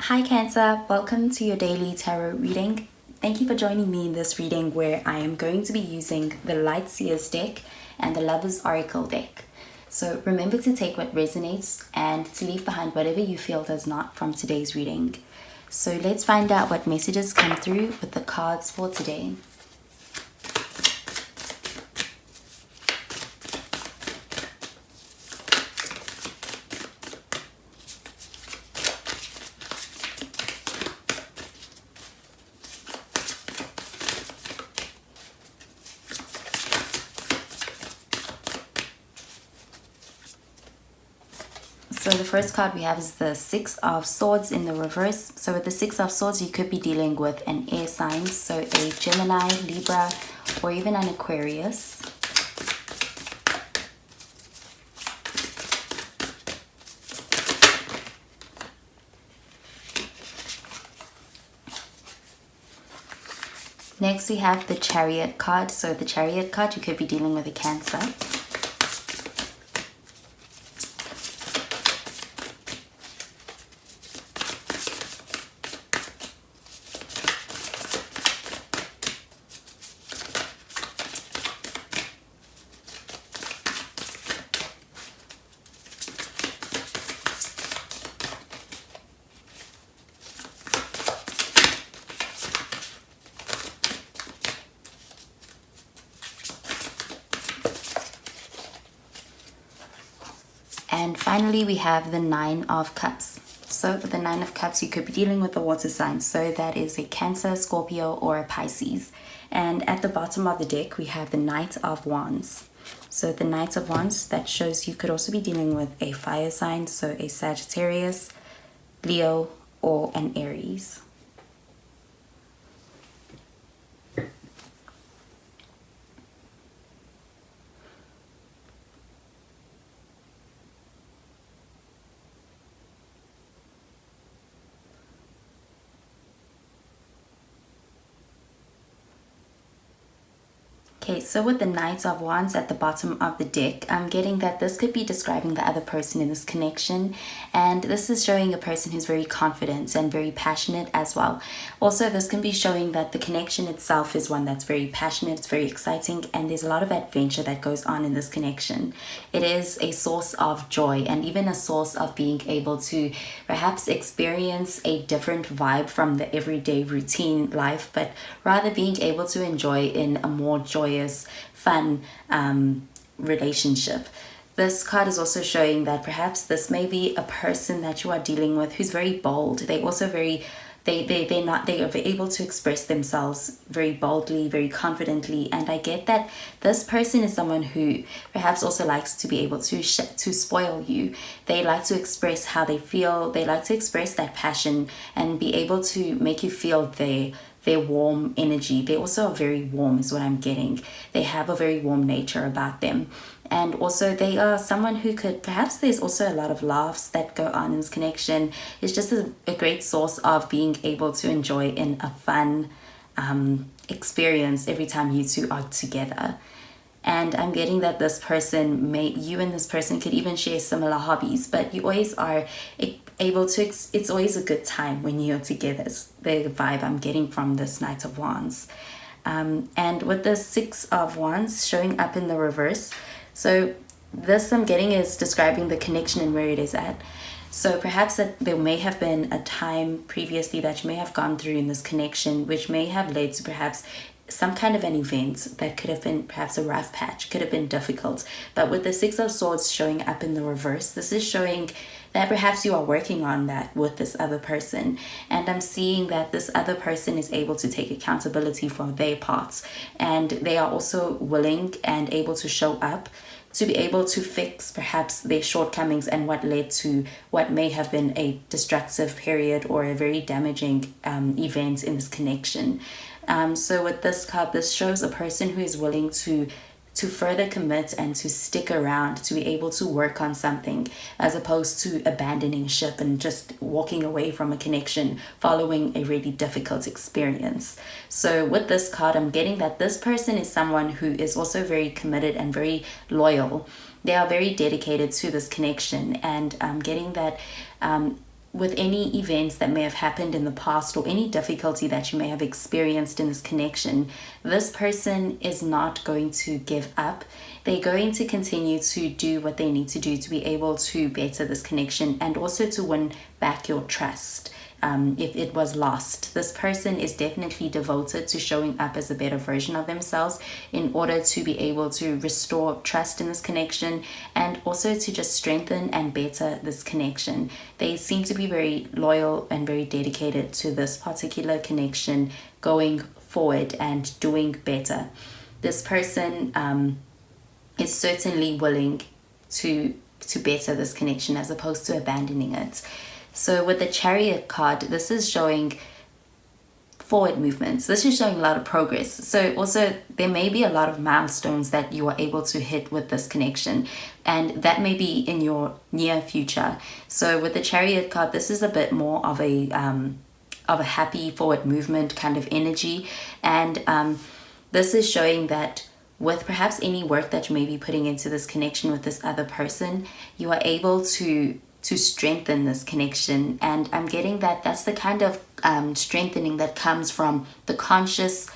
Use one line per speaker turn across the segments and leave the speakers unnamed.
Hi Cancer, welcome to your daily tarot reading. Thank you for joining me in this reading where I am going to be using the Light Seers deck and the Lover's Oracle deck. So remember to take what resonates and to leave behind whatever you feel does not from today's reading. So let's find out what messages come through with the cards for today. So the first card we have is the Six of Swords in the reverse. So with the Six of Swords, you could be dealing with an air sign, so a Gemini, Libra, or even an Aquarius. Next we have the Chariot card. So the Chariot card, you could be dealing with a Cancer. And finally, we have the Nine of Cups. So with the Nine of Cups, you could be dealing with the water sign. So that is a Cancer, Scorpio, or a Pisces. And at the bottom of the deck, we have the Knight of Wands. So the Knight of Wands, that shows you could also be dealing with a fire sign. So a Sagittarius, Leo, or an Aries. Okay, so with the Knight of Wands at the bottom of the deck, I'm getting that this could be describing the other person in this connection. And this is showing a person who's very confident and very passionate as well. Also, this can be showing that the connection itself is one that's very passionate, it's very exciting, and there's a lot of adventure that goes on in this connection. It is a source of joy and even a source of being able to perhaps experience a different vibe from the everyday routine life, but rather being able to enjoy in a more joyous, fun relationship. This card is also showing that perhaps this may be a person that you are dealing with who's very bold. They also they are able to express themselves very boldly, very confidently, and I get that this person is someone who perhaps also likes to be able to spoil you. They like to express how they feel. They like to express that passion and be able to make you feel their warm energy. They also are very warm is what I'm getting. They have a very warm nature about them. And also they are someone who could, perhaps there's also a lot of laughs that go on in this connection. It's just a great source of being able to enjoy in a fun experience every time you two are together. And I'm getting that you and this person could even share similar hobbies, but you always are able to, it's always a good time when you're together. It's the vibe I'm getting from this Knight of Wands. And with the Six of Wands showing up in the reverse, so this I'm getting is describing the connection and where it is at. So perhaps that there may have been a time previously that you may have gone through in this connection, which may have led to perhaps some kind of an event that could have been perhaps a rough patch, could have been difficult. But with the Six of Swords showing up in the reverse, this is showing that perhaps you are working on that with this other person. And I'm seeing that this other person is able to take accountability for their parts. And they are also willing and able to show up to be able to fix perhaps their shortcomings and what led to what may have been a destructive period or a very damaging event in this connection. So with this card, this shows a person who is willing to further commit and to stick around to be able to work on something, as opposed to abandoning ship and just walking away from a connection following a really difficult experience. So with this card, I'm getting that this person is someone who is also very committed and very loyal. They are very dedicated to this connection, and I'm getting that with any events that may have happened in the past or any difficulty that you may have experienced in this connection, this person is not going to give up. They're going to continue to do what they need to do to be able to better this connection and also to win back your trust. If it was lost, this person is definitely devoted to showing up as a better version of themselves in order to be able to restore trust in this connection and also to just strengthen and better this connection. They seem to be very loyal and very dedicated to this particular connection going forward and doing better. This person is certainly willing to better this connection as opposed to abandoning it. So with the Chariot card, this is showing forward movements. This is showing a lot of progress. So also there may be a lot of milestones that you are able to hit with this connection, and that may be in your near future. So with the Chariot card, this is a bit more of a happy forward movement kind of energy, and this is showing that with perhaps any work that you may be putting into this connection with this other person, you are able to strengthen this connection. And I'm getting that that's the kind of strengthening that comes from the conscious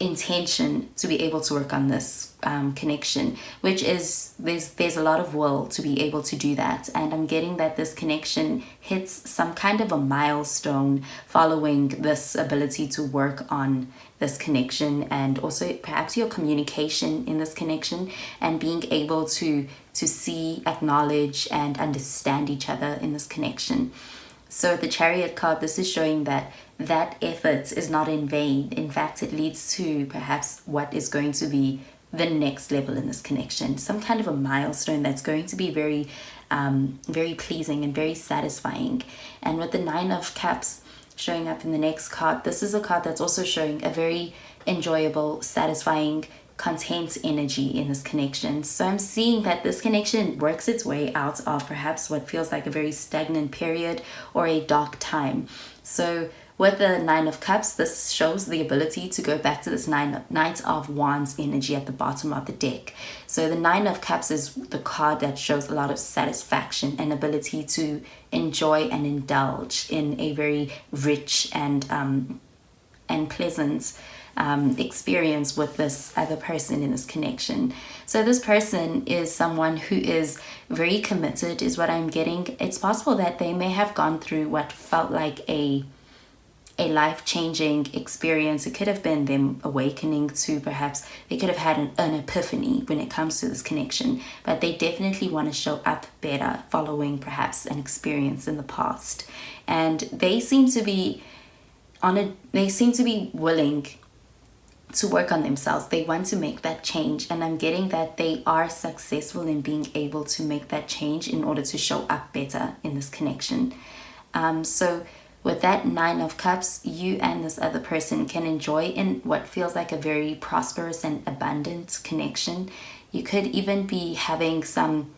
intention to be able to work on this connection, which is there's a lot of will to be able to do that. And I'm getting that this connection hits some kind of a milestone following this ability to work on this connection, and also perhaps your communication in this connection and being able to see, acknowledge and understand each other in this connection. So the Chariot card, this is showing that effort is not in vain. In fact, it leads to perhaps what is going to be the next level in this connection, some kind of a milestone that's going to be very very pleasing and very satisfying. And with the Nine of Cups showing up in the next card, this is a card that's also showing a very enjoyable, satisfying, content energy in this connection. So I'm seeing that this connection works its way out of perhaps what feels like a very stagnant period or a dark time. So with the Nine of Cups, this shows the ability to go back to this Knight of Wands energy at the bottom of the deck. So the Nine of Cups is the card that shows a lot of satisfaction and ability to enjoy and indulge in a very rich and pleasant experience with this other person in this connection. So this person is someone who is very committed, is what I'm getting. It's possible that they may have gone through what felt like a life-changing experience. It could have been them awakening to, perhaps they could have had an epiphany when it comes to this connection, but they definitely want to show up better following perhaps an experience in the past. And they seem to be willing to work on themselves. They want to make that change, and I'm getting that they are successful in being able to make that change in order to show up better in this connection. So with that Nine of Cups, you and this other person can enjoy in what feels like a very prosperous and abundant connection. You could even be having some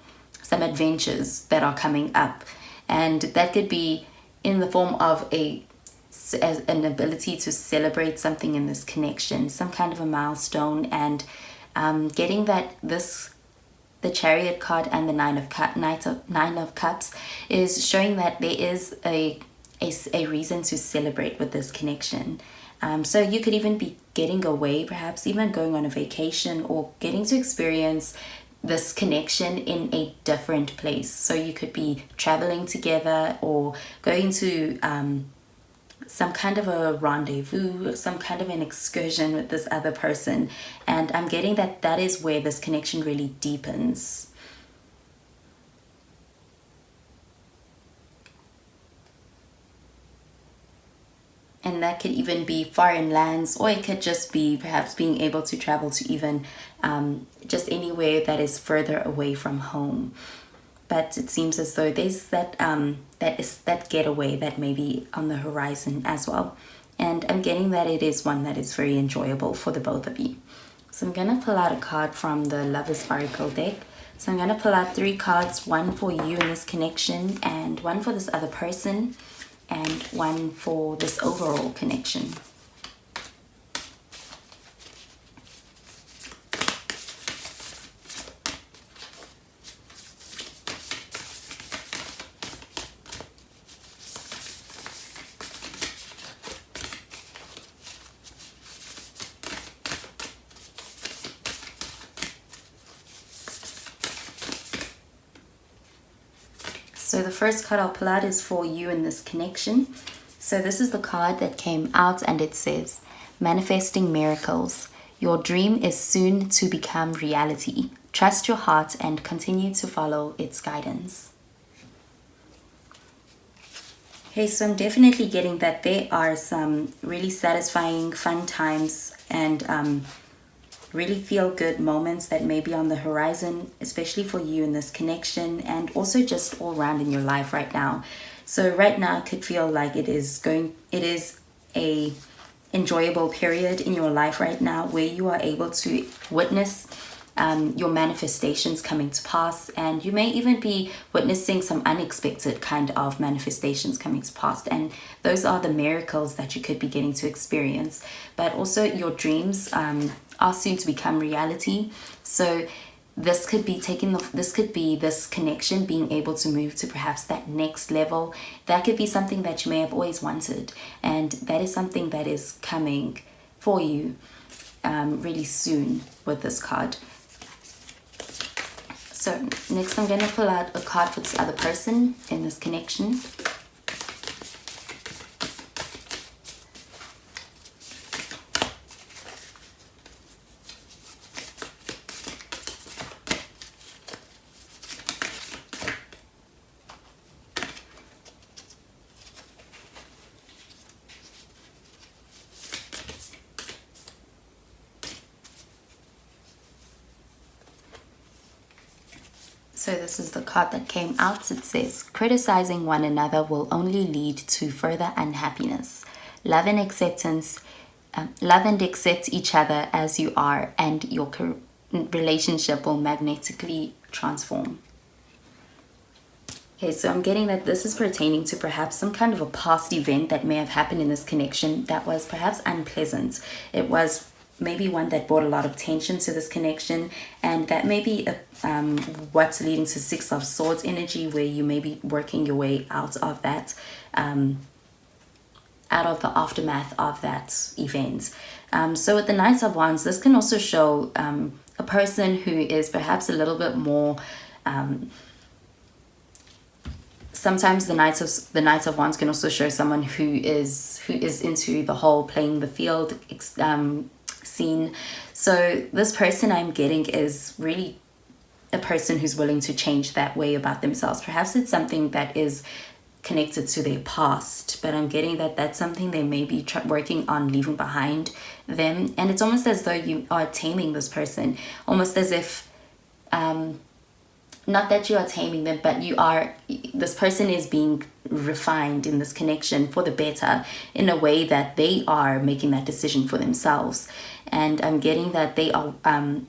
adventures that are coming up, and that could be in the form of as an ability to celebrate something in this connection, some kind of a milestone. And getting that the Chariot card and the Nine of Cups is showing that there is a reason to celebrate with this connection. So you could even be getting away, perhaps even going on a vacation, or getting to experience this connection in a different place. So you could be traveling together or going to some kind of a rendezvous, some kind of an excursion with this other person. And I'm getting that is where this connection really deepens. And that could even be foreign lands, or it could just be perhaps being able to travel to even just anywhere that is further away from home. But it seems as though there's that getaway that may be on the horizon as well. And I'm getting that it is one that is very enjoyable for the both of you. So I'm going to pull out a card from the Lover's Oracle deck. So I'm going to pull out 3 cards, one for you in this connection, and one for this other person, and one for this overall connection. So the first card I'll pull out is for you in this connection. So this is the card that came out, and it says, manifesting miracles. Your dream is soon to become reality. Trust your heart and continue to follow its guidance. Okay, so I'm definitely getting that there are some really satisfying, fun times and really feel good moments that may be on the horizon, especially for you in this connection and also just all around in your life right now. So right now it could feel like it is a enjoyable period in your life right now where you are able to witness your manifestations coming to pass, and you may even be witnessing some unexpected kind of manifestations coming to pass, and those are the miracles that you could be getting to experience. But also your dreams are soon to become reality. So this could be this connection being able to move to perhaps that next level. That could be something that you may have always wanted, and that is something that is coming for you really soon with this card. So next I'm going to pull out a card for this other person in this connection. So this is the card that came out. It says, criticizing one another will only lead to further unhappiness. Love and acceptance, love and accept each other as you are, and your relationship will magnetically transform. Okay, so I'm getting that this is pertaining to perhaps some kind of a past event that may have happened in this connection that was perhaps unpleasant. It was maybe one that brought a lot of tension to this connection, and that may be what's leading to Six of Swords energy, where you may be working your way out of that, out of the aftermath of that event. So with the Knight of Wands, this can also show a person who is perhaps a little bit more sometimes the Knight of Wands can also show someone who is into the whole playing the field scene. So this person I'm getting is really a person who's willing to change that way about themselves. Perhaps it's something that is connected to their past, but I'm getting that that's something they may be working on leaving behind them. And it's almost as though you are taming this person, almost as if not that you are taming them, but this person is being refined in this connection for the better, in a way that they are making that decision for themselves. And I'm getting that they are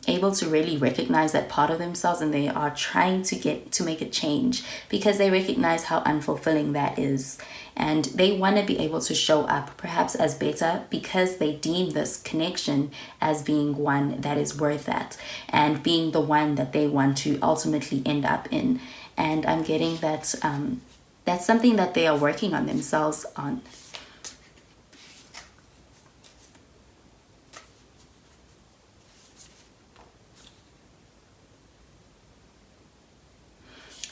able to really recognize that part of themselves, and they are trying to make a change because they recognize how unfulfilling that is. And they want to be able to show up perhaps as better because they deem this connection as being one that is worth that and being the one that they want to ultimately end up in. And I'm getting that that's something that they are working on themselves on.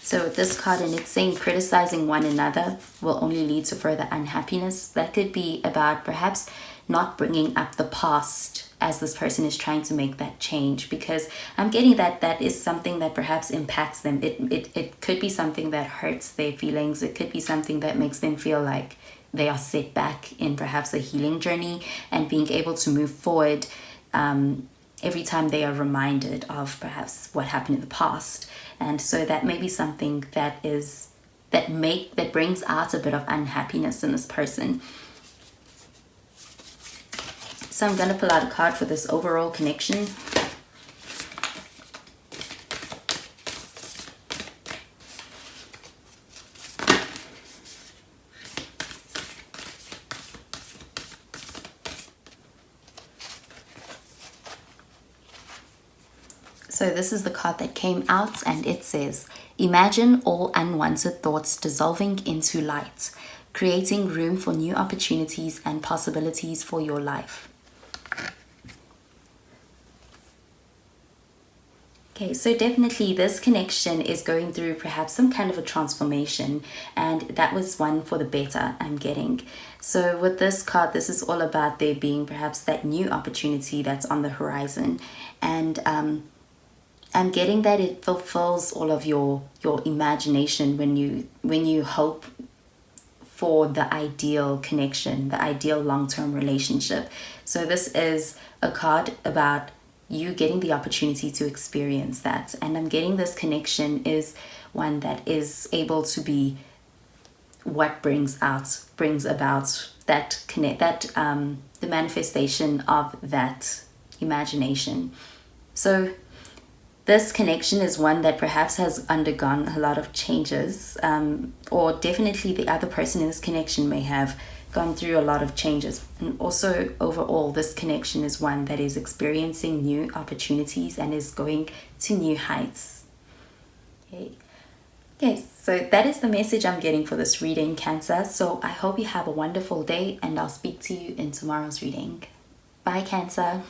So with this card, and it's saying criticizing one another will only lead to further unhappiness. That could be about perhaps not bringing up the past as this person is trying to make that change, because I'm getting that that is something that perhaps impacts them. It could be something that hurts their feelings. It could be something that makes them feel like they are set back in perhaps a healing journey and being able to move forward every time they are reminded of perhaps what happened in the past. And so that may be something that brings out a bit of unhappiness in this person. So I'm going to pull out a card for this overall connection. So this is the card that came out, and it says, imagine all unwanted thoughts dissolving into light, creating room for new opportunities and possibilities for your life. Okay, so definitely this connection is going through perhaps some kind of a transformation, and that was one for the better, I'm getting. So with this card, this is all about there being perhaps that new opportunity that's on the horizon, and I'm getting that it fulfills all of your imagination when you hope for the ideal connection, the ideal long-term relationship. So this is a card about you getting the opportunity to experience that. And I'm getting this connection is one that is able to be what brings about that connect that the manifestation of that imagination. So this connection is one that perhaps has undergone a lot of changes, or definitely the other person in this connection may have gone through a lot of changes. And also, overall, this connection is one that is experiencing new opportunities and is going to new heights. Okay. Yes, so that is the message I'm getting for this reading, Cancer. So I hope you have a wonderful day, and I'll speak to you in tomorrow's reading. Bye, Cancer.